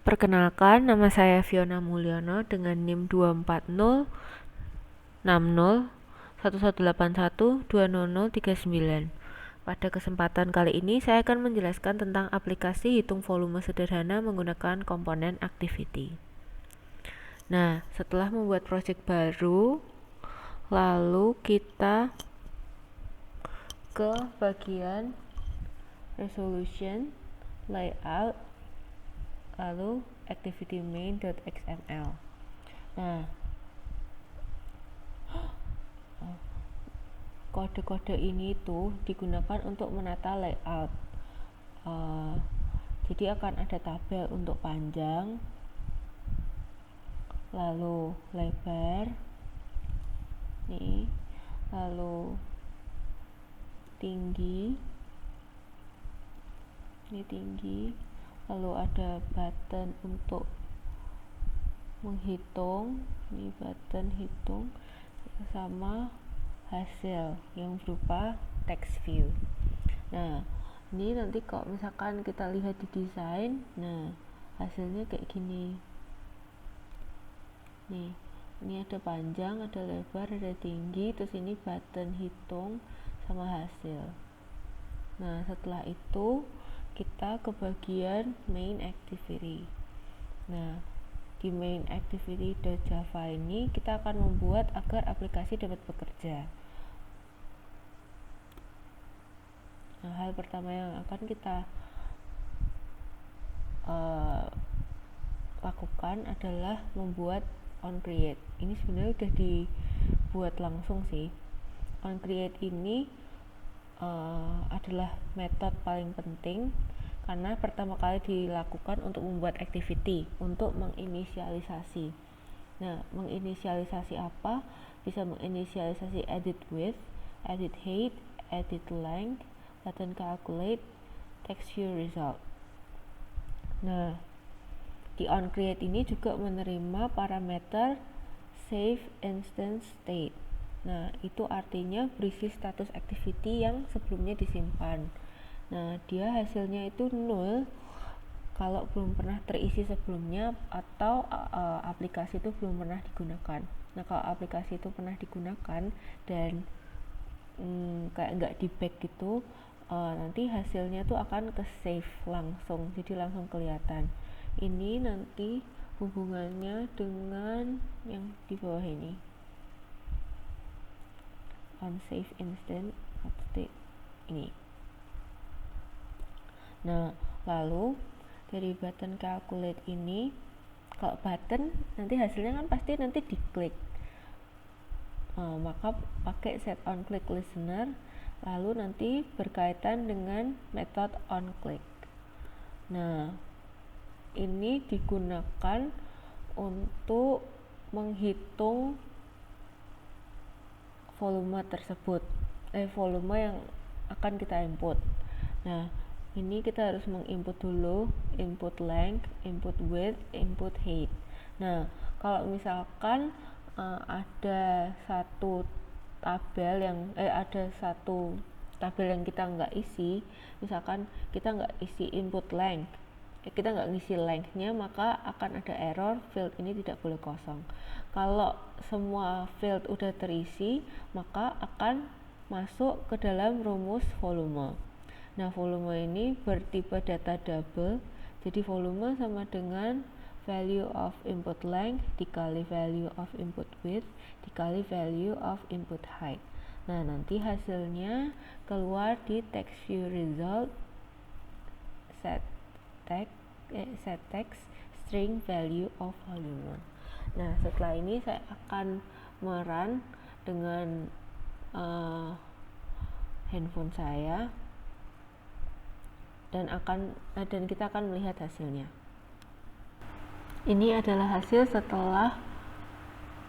Perkenalkan, nama saya Fiona Mulyono dengan NIM 240601181200039. Pada kesempatan kali ini, saya akan menjelaskan tentang aplikasi hitung volume sederhana menggunakan komponen activity. Nah, setelah membuat project baru, lalu kita ke bagian resolution, layout, lalu activity main.xml. Nah, kode-kode ini tuh digunakan untuk menata layout. Jadi akan ada tabel untuk panjang, lalu lebar, nih, lalu tinggi, ini tinggi, lalu ada button untuk menghitung, ini button hitung, sama hasil yang berupa text view. Nah, ini nanti kalau misalkan kita lihat di desain, nah hasilnya kayak gini. Nih, ini ada panjang, ada lebar, ada tinggi, terus ini button hitung sama hasil. Nah, setelah itu kita ke bagian main activity. Nah, di main activity.java ini kita akan membuat agar aplikasi dapat bekerja. Nah, hal pertama yang akan kita lakukan adalah membuat onCreate. Ini sebenarnya udah dibuat langsung sih. onCreate ini adalah metode paling penting karena pertama kali dilakukan untuk membuat activity, untuk menginisialisasi. Nah, menginisialisasi apa? Bisa menginisialisasi edit width, edit height, edit length, button calculate, text view result. Nah, di onCreate ini juga menerima parameter save instance state. Nah, itu artinya berisi status activity yang sebelumnya disimpan. Nah, dia hasilnya itu 0 kalau belum pernah terisi sebelumnya atau aplikasi itu belum pernah digunakan. Nah, kalau aplikasi itu pernah digunakan dan kayak nggak di back gitu, nanti hasilnya tuh akan ke save langsung, jadi langsung kelihatan. Ini nanti hubungannya dengan yang di bawah ini, on save instant update ini. Nah, lalu dari button calculate ini, kalau button nanti hasilnya kan pasti nanti diklik, maka pakai set on click listener, lalu nanti berkaitan dengan metode on click. Nah, ini digunakan untuk menghitung volume tersebut, volume yang akan kita input. Nah, ini kita harus menginput dulu input length, input width, input height. Nah, kalau misalkan ada satu tabel yang kita nggak isi, misalkan kita nggak isi input length, kita nggak ngisi length-nya, maka akan ada error, field ini tidak boleh kosong. Kalau semua field udah terisi, maka akan masuk ke dalam rumus volume. Nah, volume ini bertipe data double, jadi volume sama dengan value of input length dikali value of input width dikali value of input height. Nah, nanti hasilnya keluar di text view result set text string value of volume. Nah, setelah ini saya akan merun dengan handphone saya dan kita akan melihat hasilnya. Ini adalah hasil setelah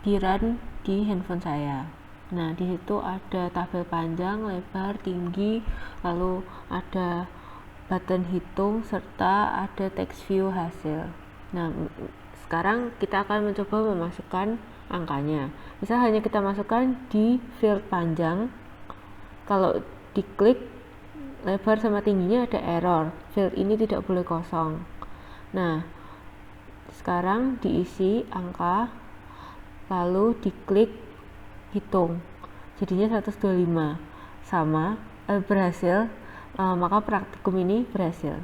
di-run di handphone saya. Nah, di situ ada tabel panjang, lebar, tinggi, lalu ada button hitung serta ada text view hasil. Nah, sekarang kita akan mencoba memasukkan angkanya. Misal hanya kita masukkan di field panjang, kalau diklik lebar sama tingginya ada error, field ini tidak boleh kosong. Nah, Sekarang diisi angka, lalu diklik hitung, jadinya 125 sama berhasil, maka praktikum ini berhasil.